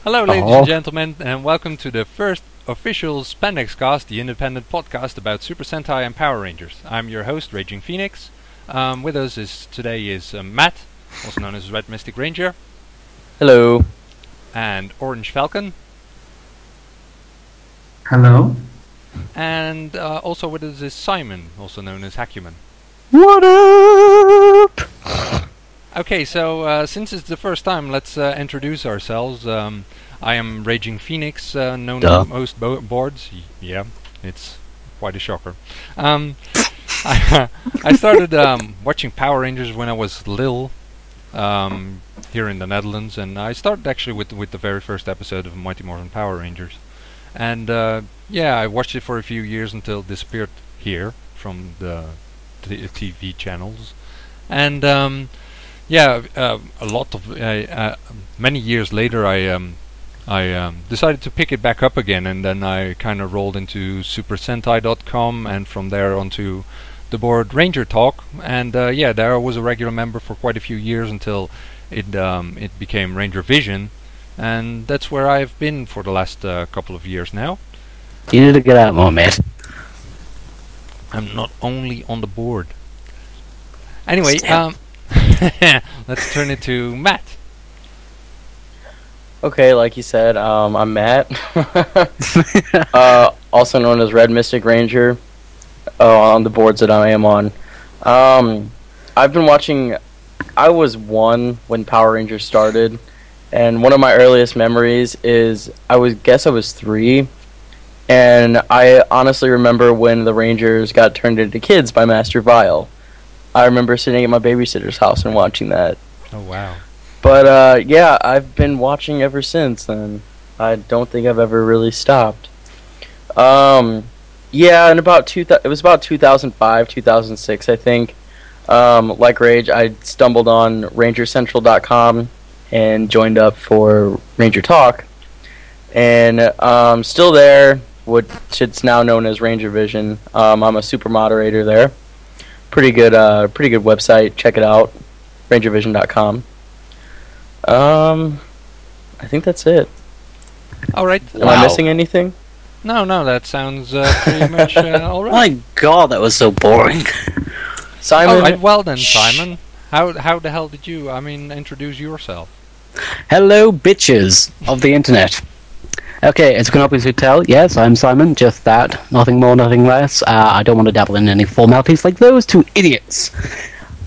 Hello, ladies and gentlemen, and welcome to the first official SpandexCast, the independent podcast about Super Sentai and Power Rangers. I'm your host, Raging Phoenix. With us today is Matt, also known as Red Mystic Ranger. Hello. And OrangeFalcon. Hello. And also with us is Simon, also known as Hacuman. What up? Okay, so since it's the first time, let's introduce ourselves. I am Raging Phoenix, known on most boards. Yeah, it's quite a shocker. I started watching Power Rangers when I was little, here in the Netherlands, and I started actually with the very first episode of Mighty Morphin Power Rangers. And yeah, I watched it for a few years until it disappeared here from the TV channels. And yeah, a lot of many years later, I decided to pick it back up again, and then I kind of rolled into SuperSentai.com, and from there onto the board Ranger Talk, and yeah, there I was a regular member for quite a few years until it became Ranger Vision, and that's where I've been for the last couple of years now. You need to get out more, mate. I'm not only on the board. Anyway, let's turn it to Matt. Okay, like you said, I'm Matt, also known as Red Mystic Ranger, on the boards that I am on. I've been watching. I was 1 when Power Rangers started, and one of my earliest memories is I was 3, and I honestly remember when the Rangers got turned into kids by Master Vile. I remember sitting at my babysitter's house and watching that. Oh wow. But yeah, I've been watching ever since, and I don't think I've ever really stopped. Yeah, in it was about 2005, 2006, I think. Like Rage, I stumbled on RangerCentral.com and joined up for Ranger Talk, and still there, which now known as Ranger Vision. I'm a super moderator there. Pretty good website. Check it out, RangerVision.com. I think that's it. All right. Am I missing anything? No, that sounds pretty much all right. My God, that was so boring. Simon. All right, well then, Simon. How the hell did you, introduce yourself? Hello, bitches of the internet. Okay, as you can obviously tell, yes, I'm Simon, just that. Nothing more, nothing less. I don't want to dabble in any formalities like those two idiots.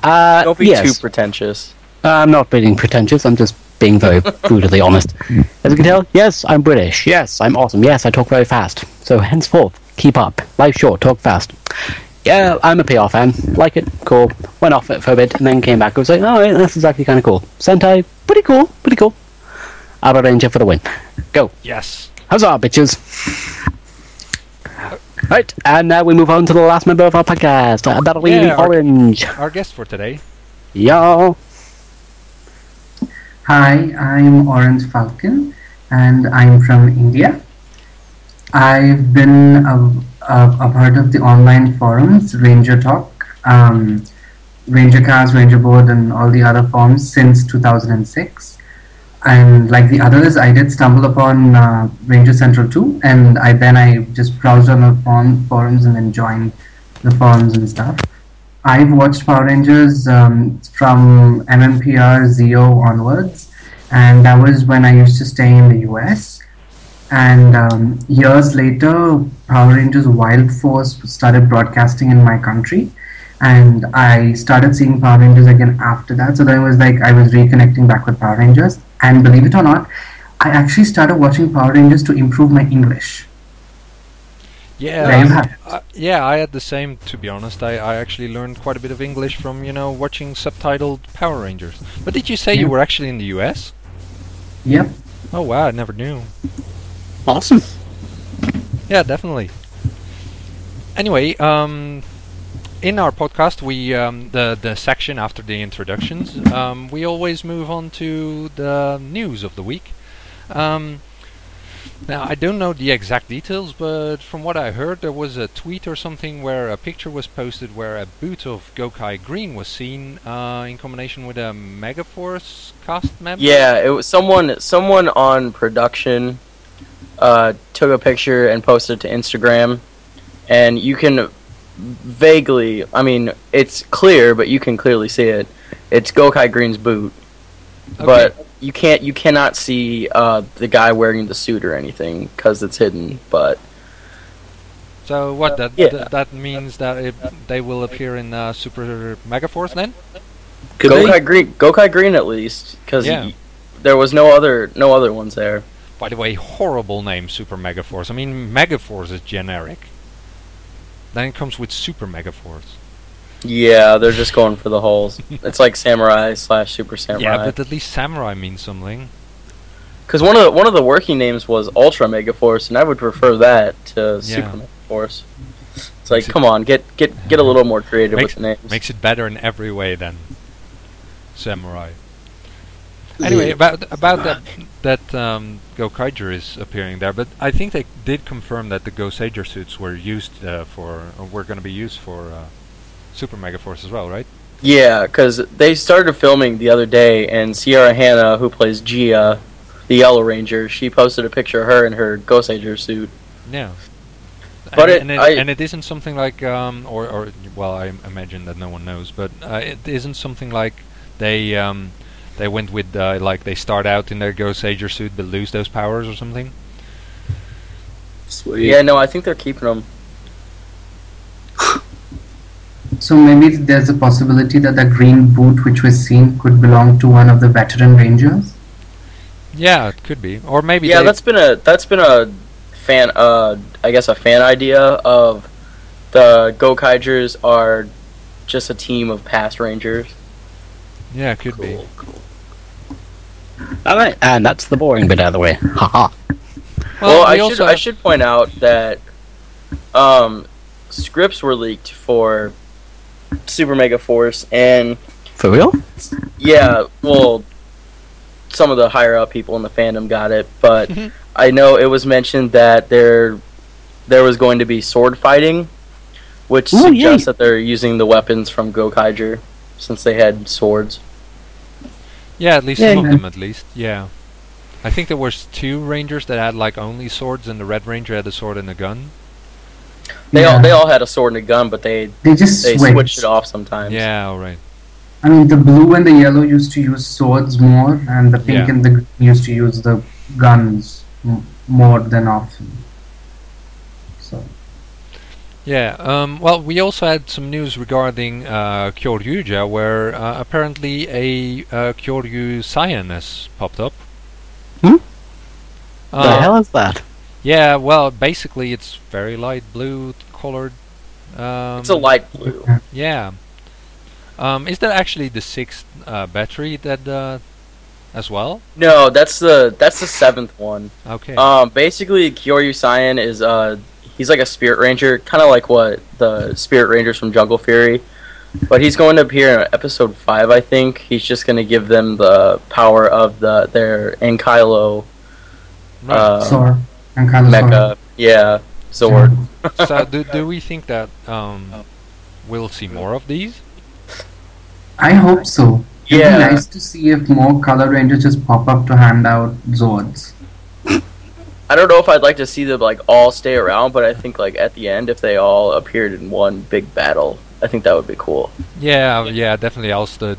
Don't be too pretentious. I'm not being pretentious, I'm just being very brutally honest. As you can tell, yes, I'm British. Yes, I'm awesome. Yes, I talk very fast. So henceforth, keep up. Life short, talk fast. Yeah, I'm a PR fan. Like it, cool. Went off it for a bit, and then came back and was like, oh, yeah, this is actually kind of cool. Sentai, pretty cool. Outer Ranger for the win. Go. Yes. Huzzah, bitches. Right, and now we move on to the last member of our podcast. That'll be Orange. Our guest for today. Yo. Hi, I'm OrangeFalcon, and I'm from India. I've been a part of the online forums, Ranger Talk, RangerCast, Ranger Board, and all the other forums since 2006. And like the others, I did stumble upon Ranger Central too, and I just browsed on the forums and then joined the forums and stuff. I've watched Power Rangers from MMPR Zeo onwards, and that was when I used to stay in the US. And years later, Power Rangers Wild Force started broadcasting in my country, and I started seeing Power Rangers again after that. So then it was like I was reconnecting back with Power Rangers, and believe it or not, I actually started watching Power Rangers to improve my English. Yeah, yeah, I had the same, to be honest. I actually learned quite a bit of English from, watching subtitled Power Rangers. But did you say you were actually in the US? Yep. Oh wow, I never knew. Awesome. Yeah, definitely. Anyway, in our podcast, we the section after the introductions, we always move on to the news of the week. Now, I don't know the exact details, but from what I heard, there was a tweet or something where a picture was posted where a boot of Gokai Green was seen in combination with a Megaforce cast member. Yeah, it was someone on production took a picture and posted it to Instagram, and you can vaguely, I mean, it's clear, but you can clearly see it. It's Gokai Green's boot, Okay. but you cannot see the guy wearing the suit or anything because it's hidden. But So what? That means that they will appear in Super Megaforce then? Could they? Gokai Green at least, because Yeah. there was no other ones there. By the way, horrible name, Super Megaforce. I mean, Megaforce is generic. Then it comes with Super Megaforce. Yeah, they're just going for the holes. It's like Samurai / Super Samurai. Yeah, but at least Samurai means something. Because one of the working names was Ultra Megaforce, and I would prefer that to Super Megaforce. It's like, come on, get a little more creative with the names. Makes it better in every way than Samurai. Anyway, about that Gokaiger is appearing there, but I think they did confirm that the Gosager suits were used were going to be used for Super Megaforce as well, right? Yeah, because they started filming the other day, and Sierra Hanna, who plays Gia, the Yellow Ranger, she posted a picture of her in her Gosager suit. Yeah. But and it isn't something like or well, I imagine that no one knows, but it isn't something like they went with like they start out in their Gosager suit but lose those powers or something. Sweet. Yeah, no, I think they're keeping them. So maybe there's a possibility that the green boot which was seen could belong to one of the veteran rangers. Yeah, it could be, or maybe that's been a fan I guess a fan idea of the Gokaigers are just a team of past rangers. Yeah, it could be. Cool. Alright, and that's the boring bit out of the way. Haha. Well, I should point out that scripts were leaked for Super Mega Force, and For real? yeah, well, some of the higher up people in the fandom got it, but I know it was mentioned that there was going to be sword fighting, which suggests that they're using the weapons from Gokaiger since they had swords. Yeah, at least some of them, at least. Yeah, I think there was 2 rangers that had like only swords, and the Red Ranger had a sword and a gun. They all had a sword and a gun, but they just switched it off sometimes. Yeah, alright. I mean, the blue and the yellow used to use swords more, and the pink and the green used to use the guns more than often. So. Yeah, well, we also had some news regarding Kyoryuja, where apparently a Kyoryu Cyan has popped up. The hell is that? Yeah, well, basically it's very light blue colored. It's a light blue. Yeah. Is that actually the 6th battery that as well? No, that's the 7th one. Okay. Basically, Kyoryu Cyan is he's like a Spirit Ranger, kind of like what the Spirit Rangers from Jungle Fury. But he's going to appear in episode 5, I think. He's just going to give them the power of their Ankylo Sword. Ankylo mecha. sword. Yeah, Zord. So do we think that we'll see more of these? I hope so. It'd Yeah. be nice to see if more color rangers just pop up to hand out Zords. I don't know if I'd like to see them like all stay around, but I think like at the end, if they all appeared in one big battle, I think that would be cool. Yeah, definitely. Also,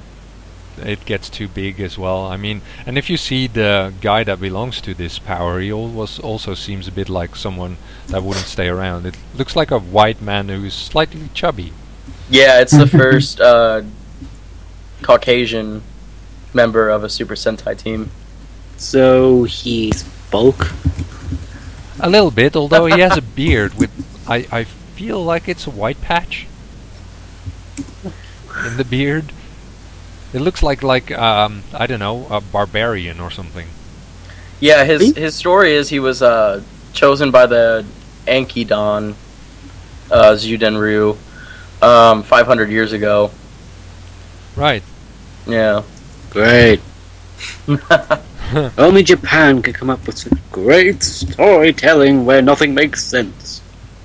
it gets too big as well. I mean, and if you see the guy that belongs to this power, he also seems a bit like someone that wouldn't stay around. It looks like a white man who's slightly chubby. Yeah, it's the first Caucasian member of a Super Sentai team. So he's bulk. A little bit, although he has a beard with, I feel like it's a white patch in the beard. It looks like I don't know, a barbarian or something. Yeah, his story is he was chosen by the Ankidon Zyudenryu 500 years ago. Right. Yeah. Great. Only Japan could come up with such great storytelling where nothing makes sense.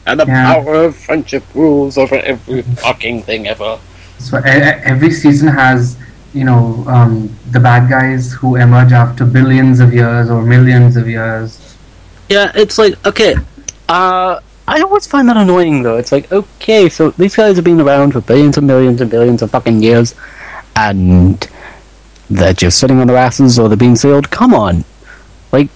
And the power of friendship rules over every fucking thing ever. So every season has, the bad guys who emerge after billions of years or millions of years. Yeah, it's like, okay, I always find that annoying though. It's like, okay, so these guys have been around for billions and millions and billions of fucking years, and they're just sitting on their asses or they're being sealed. Come on. Like,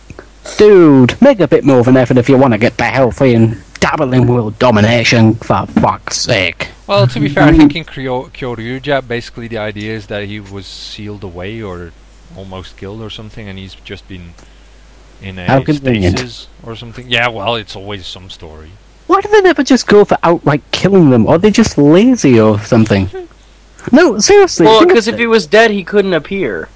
dude, make a bit more of an effort if you want to get the healthy and dabbling world domination, for fuck's sake. Well, to be fair, I think in Kyoryuja, basically the idea is that he was sealed away or almost killed or something, and he's just been in a stasis or something. Yeah, well, it's always some story. Why do they never just go for outright killing them? Or are they just lazy or something? No, seriously. Well, because if he was dead, he couldn't appear.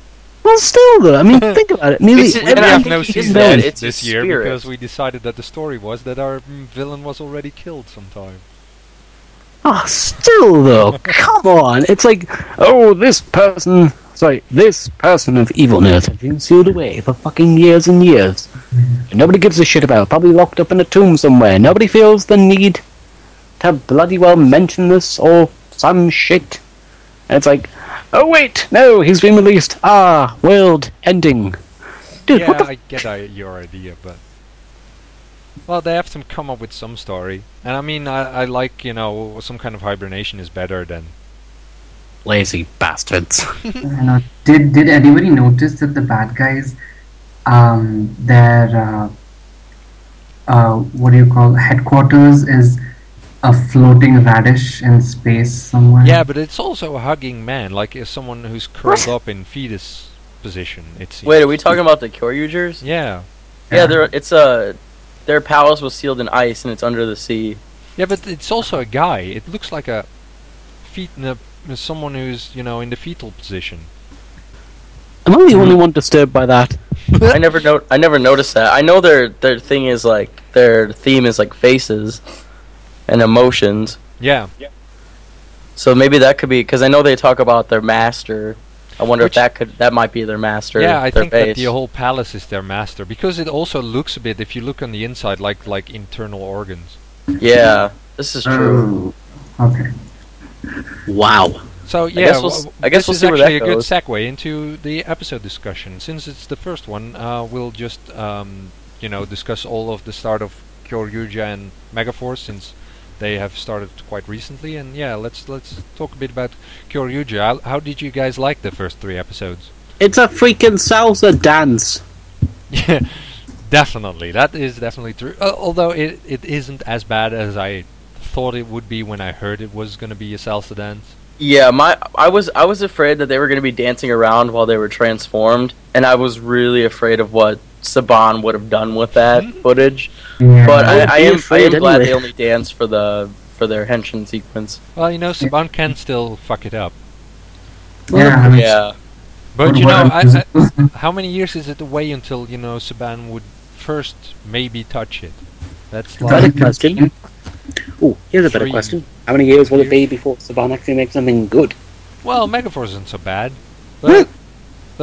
Well, still though, I mean, think about it. Nearly we have no season it's this year because we decided that the story was that our villain was already killed sometime. Oh, still though, come on. It's like, oh, this person of evilness has been sealed away for fucking years and years. And nobody gives a shit about it. Probably locked up in a tomb somewhere. Nobody feels the need to bloody well mention this or some shit. And it's like, oh wait, no, he's been released. Ah, world ending. Dude, yeah, what the I get your idea, but... Well, they have to come up with some story. And I mean, I like, some kind of hibernation is better than... lazy bastards. Did anybody notice that the bad guys, their headquarters is a floating radish in space somewhere? Yeah, but it's also a hugging man, like someone who's curled up in fetus position. It seems. Wait, are we talking about the Kyoryugers? Yeah. Yeah, their palace was sealed in ice and it's under the sea. Yeah, but it's also a guy. It looks like a someone who's in the fetal position. Am I the only one disturbed by that? I never noticed that. I know their theme is like faces and emotions. Yeah. So maybe that could be because I know they talk about their master. I wonder if that might be their master. Yeah, I think base. that the whole palace is their master because it also looks a bit, if you look on the inside, like internal organs. Yeah, this is true. Okay. Wow. So yeah, I guess we'll this is see where that actually a good goes. segue into the episode discussion. Since it's the first one, we'll just discuss all of the start of Kyoryuja and Megaforce since they have started quite recently. And yeah, let's talk a bit about Kyoryuja. How did you guys like the first 3 episodes? It's a freaking salsa dance. Yeah, definitely. That is definitely true. Although it isn't as bad as I thought it would be when I heard it was going to be a salsa dance. Yeah, I was afraid that they were going to be dancing around while they were transformed, and I was really afraid of what Saban would have done with that footage. Yeah. But I am glad anyway. they only danced for their henshin sequence. Well, Saban can still fuck it up. Yeah, I mean, Yeah. But What how many years is it away until Saban would first maybe touch it? That's Better like question. Oh, here's a better 3 question. How many years will it be before Saban actually makes something good? well, Megaforce isn't so bad, but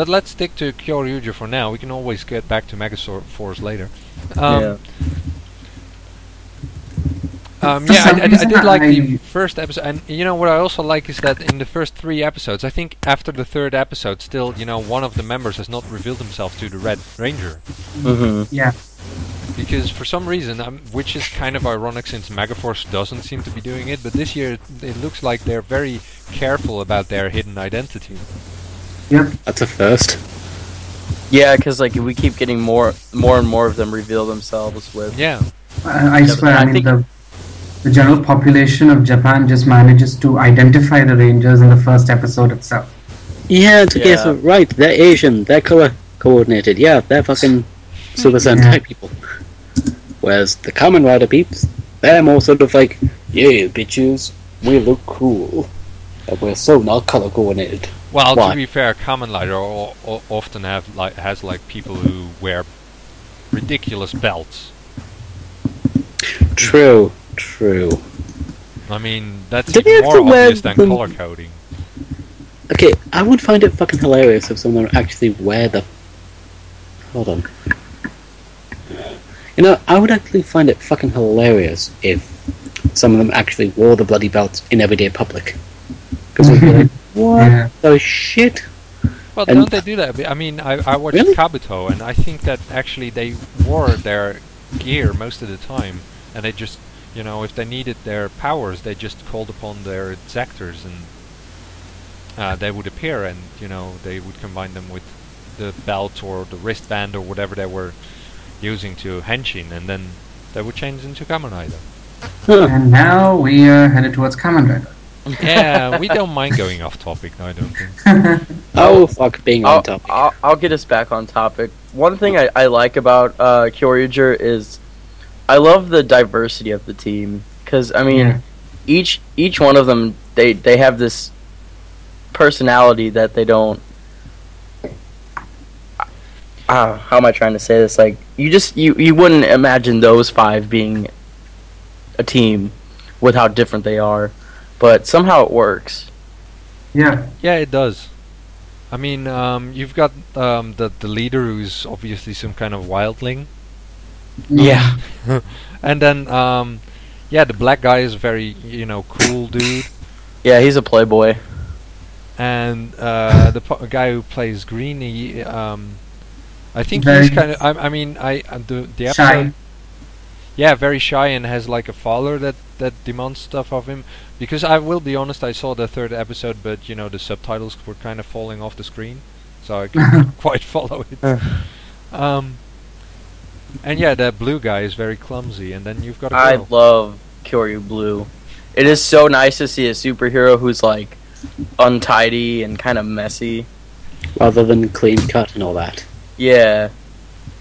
let's stick to Kyoryuja for now. We can always get back to Megaforce later. Yeah. I did like the first episode, and what I also like is that in the first 3 episodes, I think after the 3rd episode, still, one of the members has not revealed himself to the Red Ranger. Mm-hmm. Yeah. Because for some reason, which is kind of ironic since Megaforce doesn't seem to be doing it, but this year it looks like they're very careful about their hidden identity. Yep. That's a first. Yeah, because we keep getting more and more of them reveal themselves with. Yeah. I swear, I I mean, think- the general population of Japan just manages to identify the Rangers in the first episode itself. Yeah, it's a case Yeah. of, right, they're Asian, they're color coordinated, yeah, they're fucking Super Sentai people. Whereas the Kamen Rider peeps, they're more sort of like, yeah, bitches, we look cool. And we're so not color coordinated. Well, Why? to be fair, Kamen Rider often has people who wear ridiculous belts. True. I mean, that's Did you even have more to wear obvious than them- color coding. Okay, I would find it fucking hilarious if someone would actually wear the Hold on. You know, I would actually find it fucking hilarious if some of them actually wore the bloody belts in everyday public. Because we'd be like, what the shit? Well, And- don't they do that? I mean, I watched Really? Kabuto, and I think that actually they wore their gear most of the time, and they just, you know, if they needed their powers, they just called upon their exactors, and they would appear, and you know, they would combine them with the belt or the wristband or whatever they were using to henshin, and then they would change into Kamen Rider. And now we are headed towards Kamen Rider. Yeah, we don't mind going off topic, I don't think. Oh, fuck being on topic. I'll get us back on topic. One thing I like about Kyoryuger is I love the diversity of the team. Because, I mean, each one of them, they have this personality that they don't... how am I trying to say this? Like, you wouldn't imagine those five being a team with how different they are. But somehow it works. Yeah. Yeah, it does. I mean, you've got the leader who's obviously some kind of wildling. Yeah. And then, the black guy is a very, you know, cool dude. Yeah, he's a playboy. And the guy who plays Green, he, I think Very he's kind of, I mean, the episode... Shy. Yeah, very shy and has like a father that demands stuff of him. Because I will be honest, I saw the third episode, but you know the subtitles were kind of falling off the screen, so I couldn't quite follow it. And yeah, the blue guy is very clumsy, and then you've got a I girl. love Kyoryu Blue. It is so nice to see a superhero who's like untidy and kind of messy. Rather than clean cut and all that. Yeah.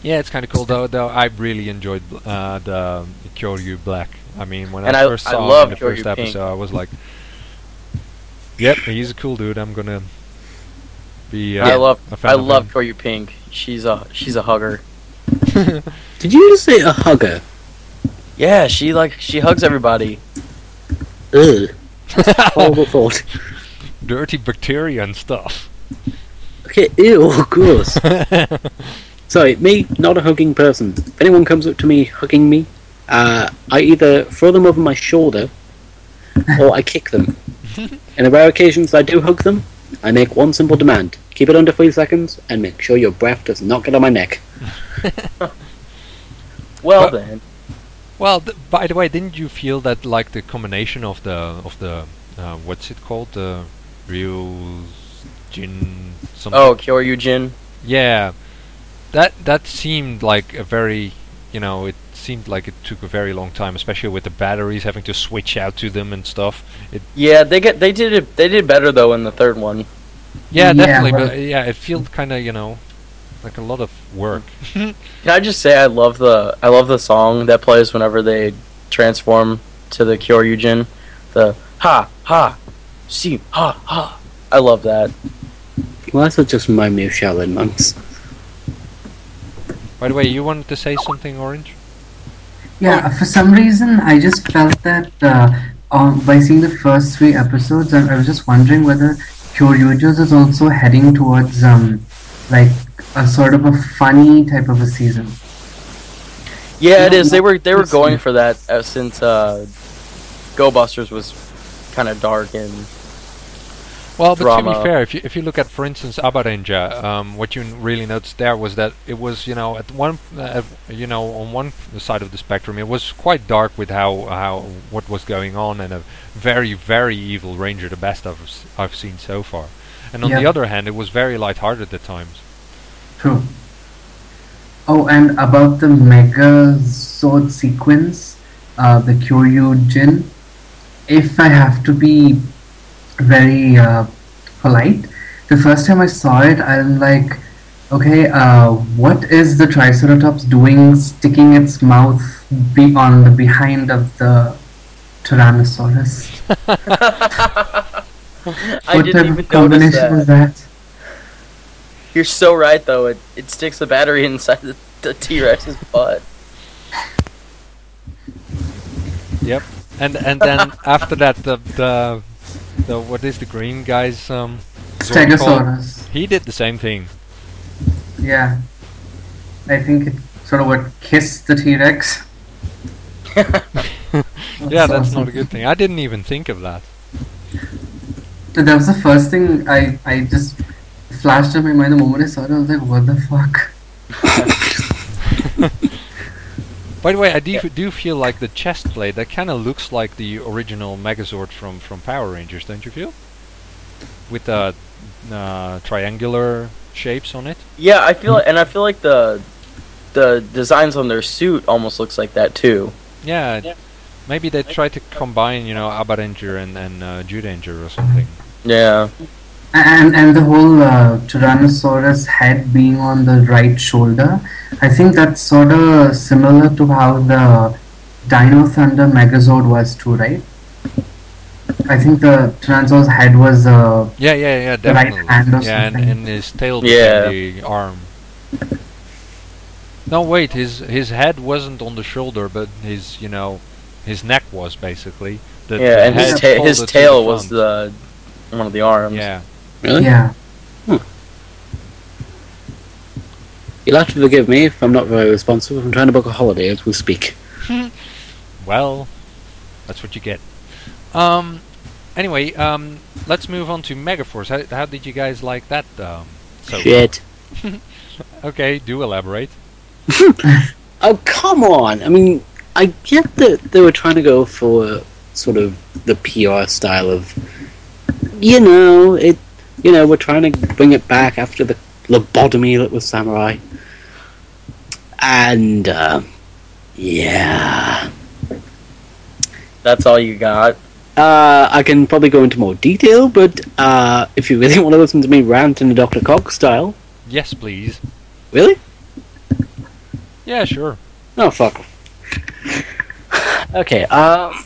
Yeah, it's kind of cool though. I really enjoyed the Kyoryu Black. I mean, when And I I first saw love him in the first Kyoryu Pink. episode, I was like, "Yep, he's a cool dude. I'm gonna be." I a love fan of Kyoryu Pink. She's a hugger. him. Did you just say a hugger? Yeah, she hugs everybody. Ugh. Horrible thought. Dirty bacteria and stuff. Okay, ew, gross. Sorry, me, not a hugging person. If anyone comes up to me hugging me, I either throw them over my shoulder or I kick them. In the rare occasions I do hug them, I make one simple demand. Keep it under 3 seconds and make sure your breath does not get on my neck. Well then. Well, by the way, didn't you feel that like the combination of the what's it called, the Ryu Jin something? Oh, Kyoryu Jin. Yeah, that seemed like a very, you know, it seemed like it took a very long time, especially with the batteries having to switch out to them and stuff. Yeah, they did better though in the third one. Yeah, Yeah, definitely, well- but yeah, it felt kind of, you know, like a lot of work. Can I just say I love the song that plays whenever they transform to the Kyoryu Jin. The ha ha, see ha ha. I love that. Well, that's just remind me of Shaolin monks. By the way, you wanted to say something, Orange? Yeah, for some reason, I just felt that by seeing the first 3 episodes, I was just wondering whether Kyoryuger's is also heading towards like a sort of a funny type of a season. Yeah, it is. They were It's- going for that since Go Busters was kind of dark and Well, but to drama. be fair, if you look at, for instance, Abarenja, what you really noticed there was that it was, you know, at one, on one side of the spectrum, it was quite dark with how what was going on, and a very, very evil ranger, the best I've seen so far. And on the Yeah. other hand, it was very lighthearted at times. True. Oh, and about the Mega Sword sequence, the Kyoryu Jin, if I have to be very polite, the first time I saw it, I'm like, okay, what is the Triceratops doing sticking its mouth on the behind of the Tyrannosaurus? I What didn't type even of combination notice was that. that? You're so right though. It sticks the battery inside the T-Rex's butt. Yep. And then after that, the what is the green guy's Zord called? Stegosaurus. He did the same thing. Yeah. I think it sort of would kiss the T-Rex. Yeah, that's not a good thing. I didn't even think of that. That was the first thing I just flashed in my mind the moment I saw it. I was like, what the fuck? By the way, I do feel like the chest plate, that kind of looks like the original Megazord from Power Rangers, don't you feel? With the triangular shapes on it. Yeah, I feel like the designs on their suit almost looks like that too. Yeah, maybe they try to combine, Abba Ranger and Jew Ranger or something. Yeah. And the whole Tyrannosaurus head being on the right shoulder, I think that's sort of similar to how the Dino Thunder Megazord was too, right? I think the Tyrannosaurus head was Yeah, the right definitely. hand or Yeah, something. and his tail Yeah. became the arm. No, wait, his head wasn't on the shoulder, but his neck was basically. The And head his folded to tail the was front. one of the arms. Yeah. Really? Yeah. You'll have to forgive me if I'm not very responsive. I'm trying to book a holiday as we speak. Well, that's what you get. Anyway, let's move on to Megaforce. How did you guys like that? Shit. Okay, do elaborate. Oh, come on! I mean, I get that they were trying to go for sort of the PR style of, we're trying to bring it back after the lobotomy that was Samurai. And, yeah. That's all you got. I can probably go into more detail, but if you really want to listen to me rant in the Dr. Cox style. Yes, please. Really? Yeah, sure. Oh, fuck. Okay, I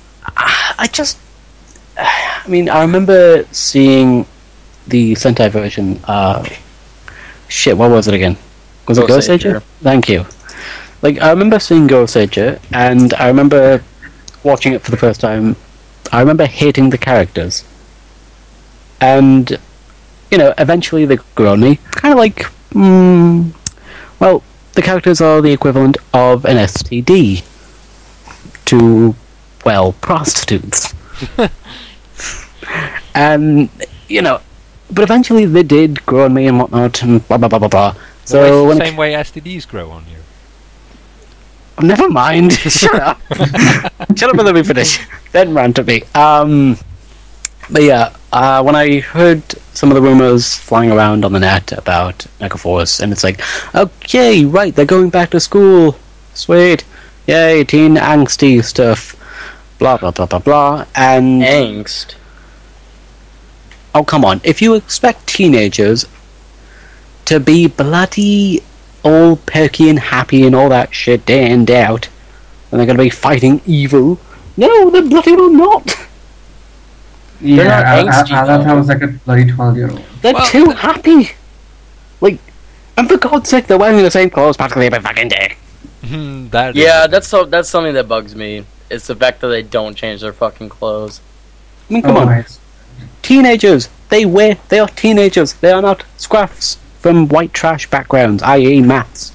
remember seeing the Sentai version. Shit, what was it again? Was it Ghost Ager? Thank you. I remember seeing Ghost Ager, and I remember watching it for the first time. I remember hating the characters. And, eventually they grew on me. Kind of like, the characters are the equivalent of an STD to, prostitutes. And, but eventually they did grow on me and whatnot, and blah blah blah blah blah. So the same way STDs grow on you. Never mind. Shut up. Shut up and let me finish. Then rant at me. But yeah, when I heard some of the rumors flying around on the net about Megaforce, and it's like, okay, right, they're going back to school. Sweet. Yay, teen angsty stuff. Blah, blah, blah, blah, blah. And... Angst. Oh, come on. If you expect teenagers to be bloody all perky and happy and all that shit day in, day out, and they're going to be fighting evil, no, they're bloody well not. Yeah, not angsty, Agatha was like a bloody 12-year-old. They're too happy. And for God's sake, they're wearing the same clothes practically every fucking day. That's something that bugs me. It's the fact that they don't change their fucking clothes. I mean, come on. Nice. Teenagers, they are teenagers. They are not scruffs from white trash backgrounds, i.e. maths.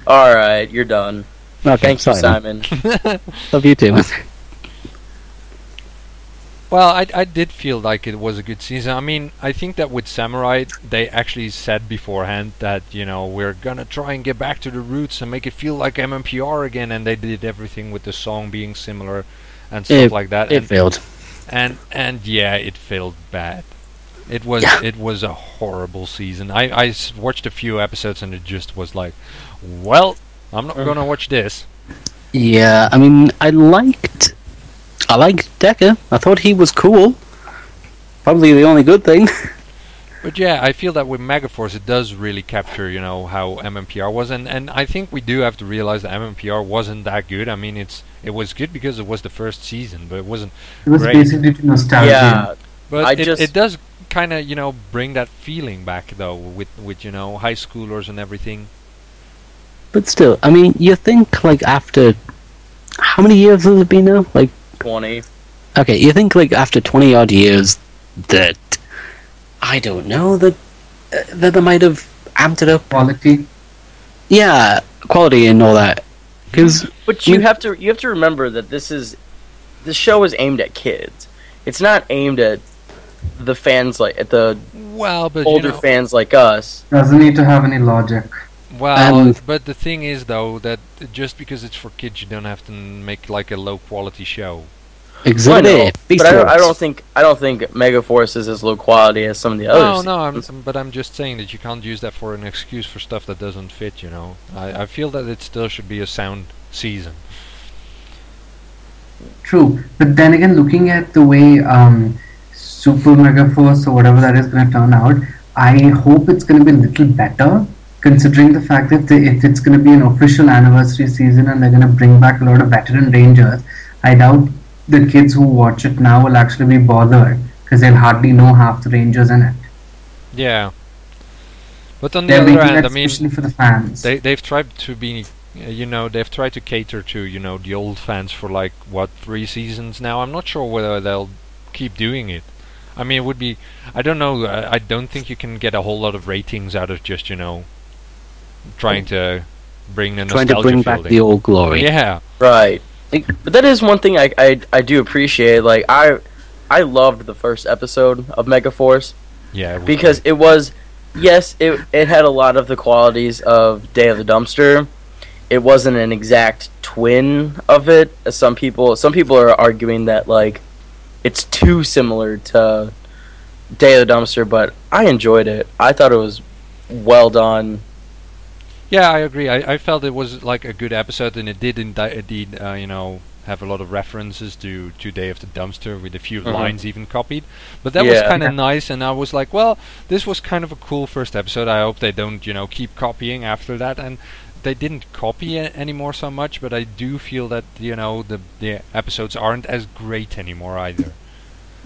Alright, you're done. Okay, Thank you, Simon. Love you too, man. Well, I did feel like it was a good season. I mean, I think that with Samurai, they actually said beforehand that, we're gonna try and get back to the roots and make it feel like MMPR again, and they did everything with the song being similar and stuff like that. It failed. And yeah, it failed bad. It was a horrible season. I watched a few episodes and it just was like, well, I'm not gonna watch this. Yeah, I mean, I liked Decker. I thought he was cool. Probably the only good thing. But yeah, I feel that with Megaforce it does really capture, how MMPR was, and I think we do have to realize that MMPR wasn't that good. I mean, it was good because it was the first season, but it wasn't It was great. basically to nostalgia. Yeah, But it does kind of, bring that feeling back though, with high schoolers and everything. But still, I mean, you think after how many years has it been now? 20. Okay, you think after 20 odd years that I don't know that they might have amped it up. Quality. Yeah, quality and all that. But you have to remember that this show is aimed at kids. It's not aimed at the fans at the but older fans like us. Doesn't need to have any logic. Well, but the thing is, though, that just because it's for kids, you don't have to make like a low quality show. Exactly. But I don't think Megaforce is as low quality as some of the others. But I'm just saying that you can't use that for an excuse for stuff that doesn't fit. You know, I feel that it still should be a sound season. True, but then again, looking at the way Super Megaforce or whatever that is going to turn out, I hope it's going to be a little better, considering the fact that if it's going to be an official anniversary season and they're going to bring back a lot of veteran Rangers, I doubt the kids who watch it now will actually be bothered because they'll hardly know half the Rangers in it. Yeah, but on the other hand, I mean, especially for the fans, they've tried to be. They've tried to cater to, the old fans for 3 seasons now. I'm not sure whether they'll keep doing it. I mean, it would be, I don't know, I don't think you can get a whole lot of ratings out of just, trying to bring the nostalgia trying to bring back the old glory. Yeah. Right. But that is one thing I do appreciate. I loved the first episode of Megaforce. Yeah. Because it was, yes, it had a lot of the qualities of Day of the Dumpster. It wasn't an exact twin of it. Some people are arguing that it's too similar to Day of the Dumpster, but I enjoyed it. I thought it was well done. Yeah, I agree. I felt it was a good episode, and it did indeed have a lot of references to Day of the Dumpster, with a few lines even copied. But that was kind of nice, and I was like, well, this was kind of a cool first episode. I hope they don't keep copying after that. And they didn't copy it anymore so much, but I do feel that the episodes aren't as great anymore either.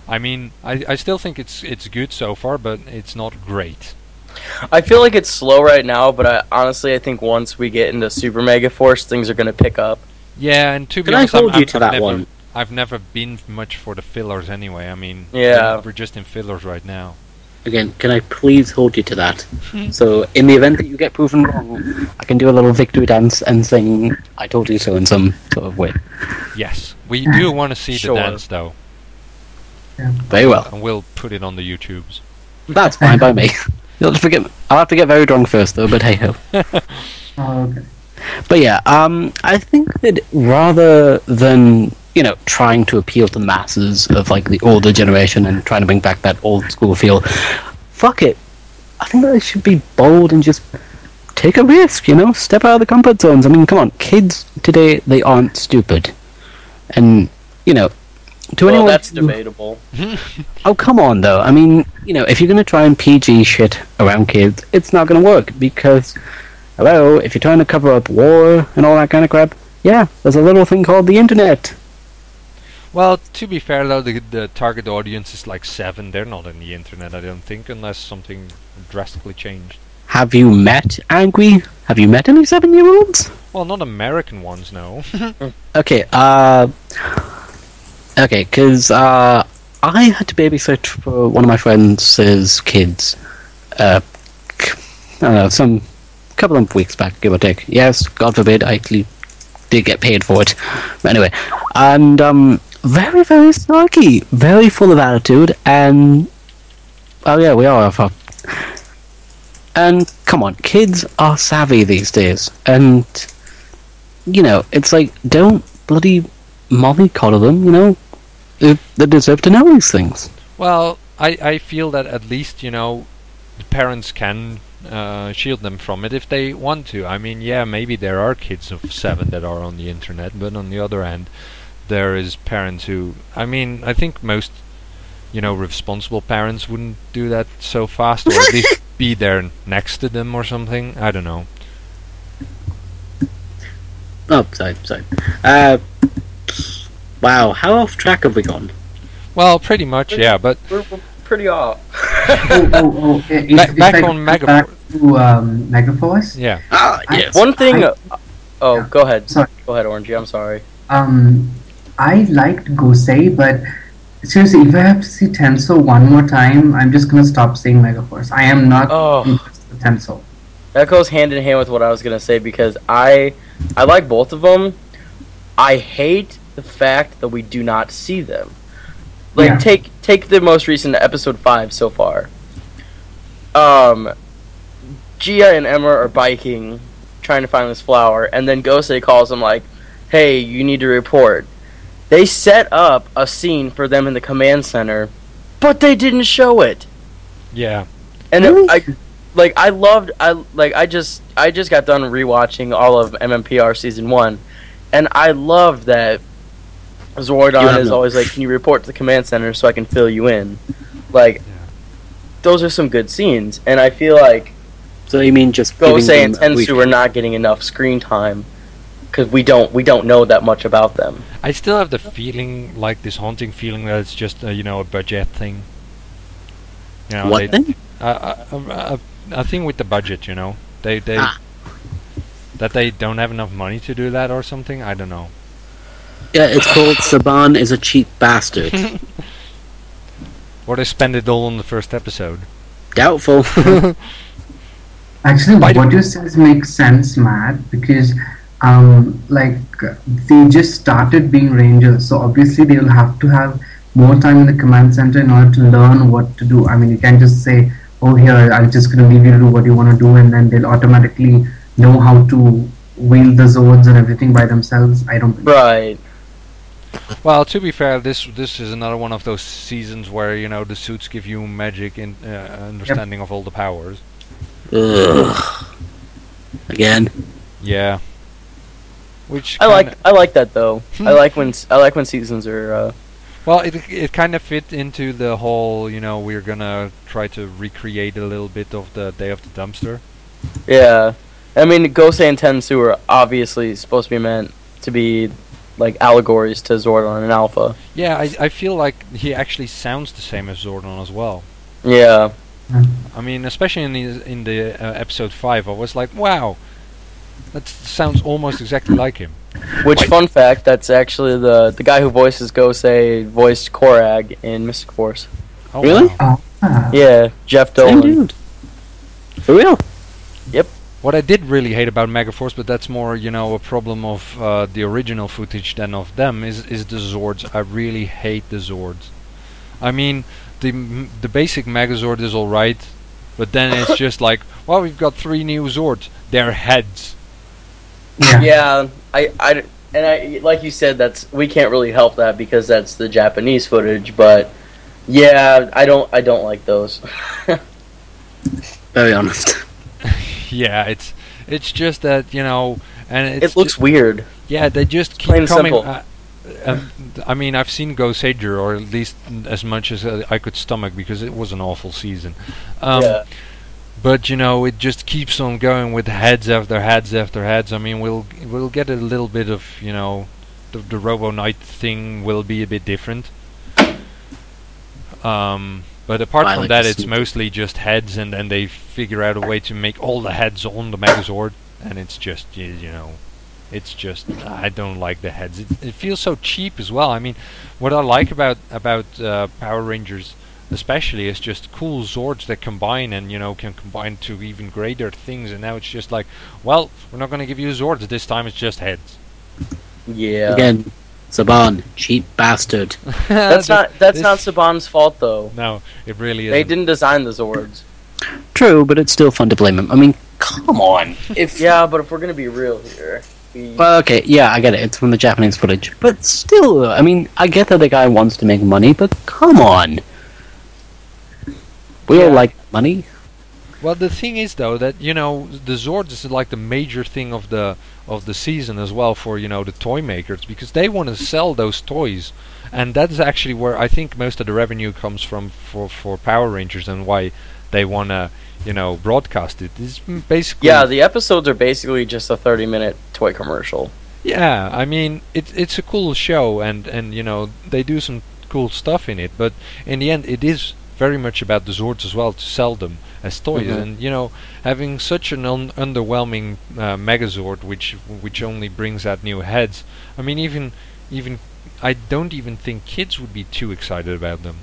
I mean, I still think it's good so far, but it's not great. I feel like it's slow right now, but honestly I think once we get into Super Mega Force, things are going to pick up. Yeah, and to be honest, I've never been much for the fillers anyway. I mean, we're just in fillers right now. Again, can I please hold you to that? So, in the event that you get proven wrong, I can do a little victory dance and sing "I told you so" in some sort of way. Yes, we do want to see the dance, though. Yeah. Very well. And we'll put it on the YouTubes. That's fine by me. I'll have to get very drunk first, though. But hey ho. Oh, okay. But yeah, I think that rather than trying to appeal to the masses of the older generation and trying to bring back that old school feel, fuck it. I think that they should be bold and just take a risk, step out of the comfort zones. I mean, come on, kids today, they aren't stupid. And, to anyone... that's debatable. Oh, come on, though. I mean, if you're going to try and PG shit around kids, it's not going to work, because, hello, if you're trying to cover up war and all that kind of crap, yeah, there's a little thing called the internet. Well, to be fair though, the target audience is 7. They're not on the internet, I don't think, unless something drastically changed. Have you met any 7-year-olds? Well, not American ones, no. Okay, because I had to babysit for one of my friends' kids. I don't know, some couple of weeks back, give or take. Yes, God forbid, I actually did get paid for it. But anyway, and very, very snarky, very full of attitude, and oh yeah, we are. And come on, kids are savvy these days, and it's don't bloody mollycoddle them. They deserve to know these things. Well, I feel that at least the parents can shield them from it if they want to. I mean, yeah, maybe there are kids of 7 that are on the internet, but on the other hand, there is parents who, I mean, I think most, responsible parents wouldn't do that so fast, or at least be there next to them or something. I don't know. Oh, sorry. Wow, how off track have we gone? Well, pretty much, yeah, but... We're pretty off. Back on Megaforce. Back to Megaforce? Yeah. Yes. One thing... Yeah. Go ahead. Sorry. Go ahead, Orangey, I'm sorry. I liked Gosei, but seriously, if I have to see Tensou one more time, I'm just gonna stop saying Megaforce. I am not impressed with Tensou. That goes hand in hand with what I was gonna say because I like both of them. I hate the fact that we do not see them. Like take the most recent episode 5 so far. Gia and Emma are biking, trying to find this flower, and then Gosei calls them like, "Hey, you need to report." They set up a scene for them in the command center, but they didn't show it. Yeah. And I just got done rewatching all of MMPR season 1, and I loved that Zordon is always like, "Can you report to the command center so I can fill you in?" Like, those are some good scenes, and I feel like So you mean just Gosei and Tensu are not getting enough screen time because we don't know that much about them. I still have the feeling, like this haunting feeling, that it's just a budget thing. You know, What thing? a thing with the budget. You know, they that they don't have enough money to do that or something. I don't know. Yeah, it's called Saban is a cheap bastard. Or they spend it all on the first episode. Doubtful. Actually, what you says makes sense, Matt, because like they just started being rangers, so obviously they will have to have more time in the command center in order to learn what to do. I mean, you can't just say, "Oh, here, I'm just going to leave you to do what you want to do," and then they'll automatically know how to wield the Zords and everything by themselves. I don't think. Right. Well, to be fair, this is another one of those seasons where the suits give you magic and understanding of all the powers. Ugh. Again. Yeah. Which I like that though. I like when seasons are. Well, it kind of fit into the whole, we're gonna try to recreate a little bit of the Day of the Dumpster. Yeah, I mean, Gosei and Tensu are obviously supposed to be meant to be like allegories to Zordon and Alpha. Yeah, I feel like he actually sounds the same as Zordon as well. Yeah. I mean, especially in the episode 5, I was like, wow, that sounds almost exactly like him. Which, fun fact, that's actually the guy who voices Gosei voiced Korag in Mystic Force. Oh, Really? wow. Yeah, Jeff Same Dolan. dude. For real? Yep. What I did really hate about Megaforce, but that's more, a problem of the original footage than of them, is the Zords. I really hate the Zords. I mean, the basic Megazord is alright, but then it's just like, well, we've got 3 new Zords. They're heads. Yeah, I like you said, we can't really help that because that's the Japanese footage, but yeah, I don't like those. Very honest. Yeah, it's just that, and it looks weird. Yeah, they just keep Plain coming. simple. I mean, I've seen Go Sager, or at least as much as I could stomach, because it was an awful season. Yeah. But it just keeps on going with heads after heads after heads. I mean, we'll get a little bit of the Robo Knight thing will be a bit different. But apart from that, it's mostly just heads, and then they figure out a way to make all the heads on the Megazord, and it's just it's just I don't like the heads. It feels so cheap as well. I mean, what I like about Power Rangers especially is just cool Zords that combine and can combine to even greater things. And now it's just like, well, we're not going to give you Zords this time. It's just heads. Yeah. Again, Saban, cheap bastard. That's not Saban's fault though. No, it really isn't. They didn't design the Zords. True, but it's still fun to blame him. I mean, come on. But if we're gonna be real here. Well, okay, yeah, I get it. It's from the Japanese footage. But still, I mean, I get that the guy wants to make money, but come on. We all like money. Well, the thing is, though, that the Zords is like the major thing of the season as well for the toy makers, because they want to sell those toys, and that's actually where I think most of the revenue comes from for Power Rangers, and why they want to broadcast it. It's basically the episodes are basically just a 30-minute toy commercial. Yeah, I mean it's a cool show, and they do some cool stuff in it, but in the end it is very much about the Zords as well, to sell them as toys. And having such an underwhelming Megazord, which only brings out new heads. I mean, even I don't even think kids would be too excited about them.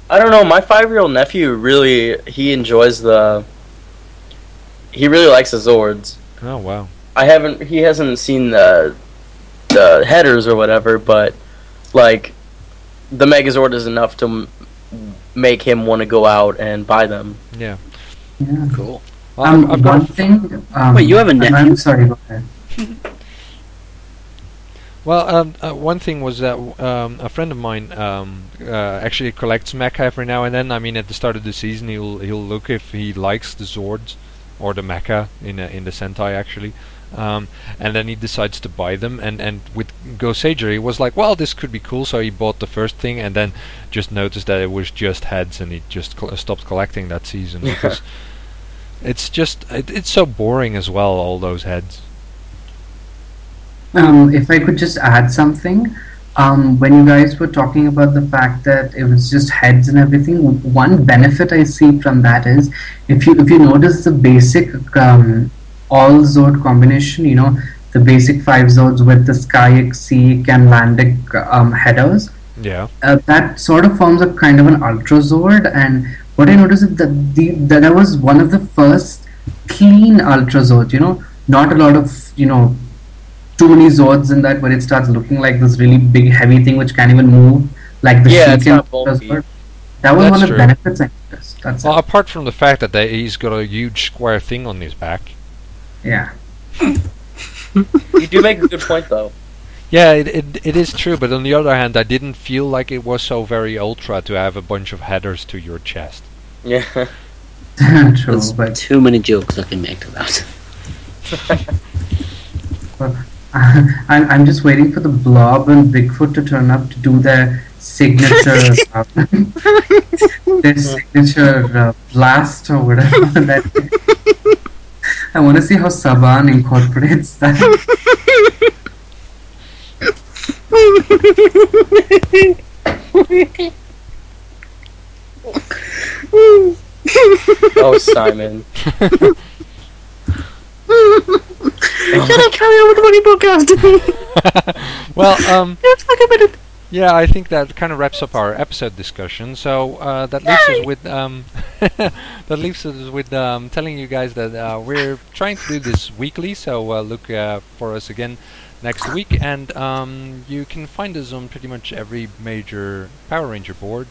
I don't know. My 5-year-old nephew he enjoys the he really likes the Zords. Oh wow. He hasn't seen the headers or whatever, but like the Megazord is enough to make him want to go out and buy them. Yeah. Yeah. Cool. Well, I've got One thing. Wait, you have a nephew? I'm sorry. Go ahead. Well, one thing was that a friend of mine actually collects mecha every now and then. I mean, at the start of the season, he'll look if he likes the Zords or the mecha in the Sentai actually, and then he decides to buy them. And with Gosager, he was like, well, this could be cool, so he bought the first thing, and then just noticed that it was just heads, and he just stopped collecting that season because it's just it's so boring as well, all those heads. If I could just add something, when you guys were talking about the fact that it was just heads and everything, one benefit I see from that is if you notice the basic all Zord combination, the basic 5 Zords with the Skyic, Seek, and Landic headers, Yeah. that sort of forms a kind of an Ultra Zord. And what I noticed is that was one of the first clean Ultra Zords. Not a lot of too many Zords in that, where it starts looking like this really big heavy thing which can't even move, like the Yeah, it's Sheik and not bulky. Zord. That was That's one of true. the benefits I noticed. That's Well, it. apart from the fact that he's got a huge square thing on his back. Yeah. You do make a good point, though. Yeah, it is true, but on the other hand, I didn't feel like it was so very ultra to have a bunch of headers to your chest. Yeah. True, There's but too many jokes I can make to that. I'm just waiting for the Blob and Bigfoot to turn up to do their signature blast or whatever. I want to see how Saban incorporates that. Oh, Simon. Shut up, carry on with the money podcast. Well, Let's talk about it. yeah, I think that kind of wraps up our episode discussion. So that leaves us with telling you guys that we're trying to do this weekly. So look for us again next week, and you can find us on pretty much every major Power Ranger board.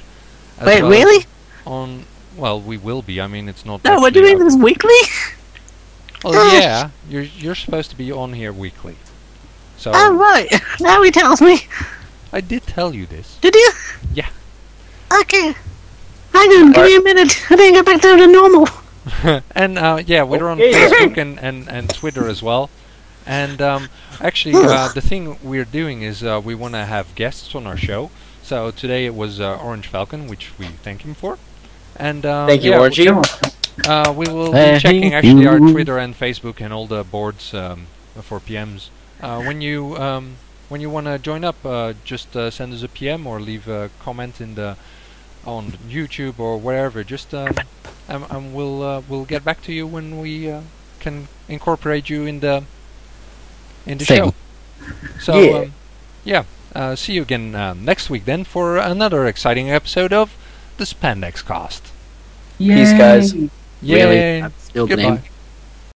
as Wait, well as really? Well, we will be. I mean, it's not. No, we're actually doing out- this weekly? Well, yeah, you're supposed to be on here weekly. So Oh, right. Now he tells me. I did tell you this. Did you? Yeah. Okay. Hang on, give me a minute. I didn't get back down to normal. And yeah, we're on Okay. Facebook and Twitter as well. And actually, the thing we're doing is we want to have guests on our show. So today it was OrangeFalcon, which we thank him for. And Thank you, yeah, Orangey. we will be checking actually our Twitter and Facebook and all the boards for PMs. When you want to join up, just send us a PM or leave a comment on YouTube or wherever. Just and we'll get back to you when we can incorporate you in the Thing. show. So Yeah. see you again next week then for another exciting episode of the SpandexCast. Peace, guys. Yay! Really? That's still the name. Goodbye.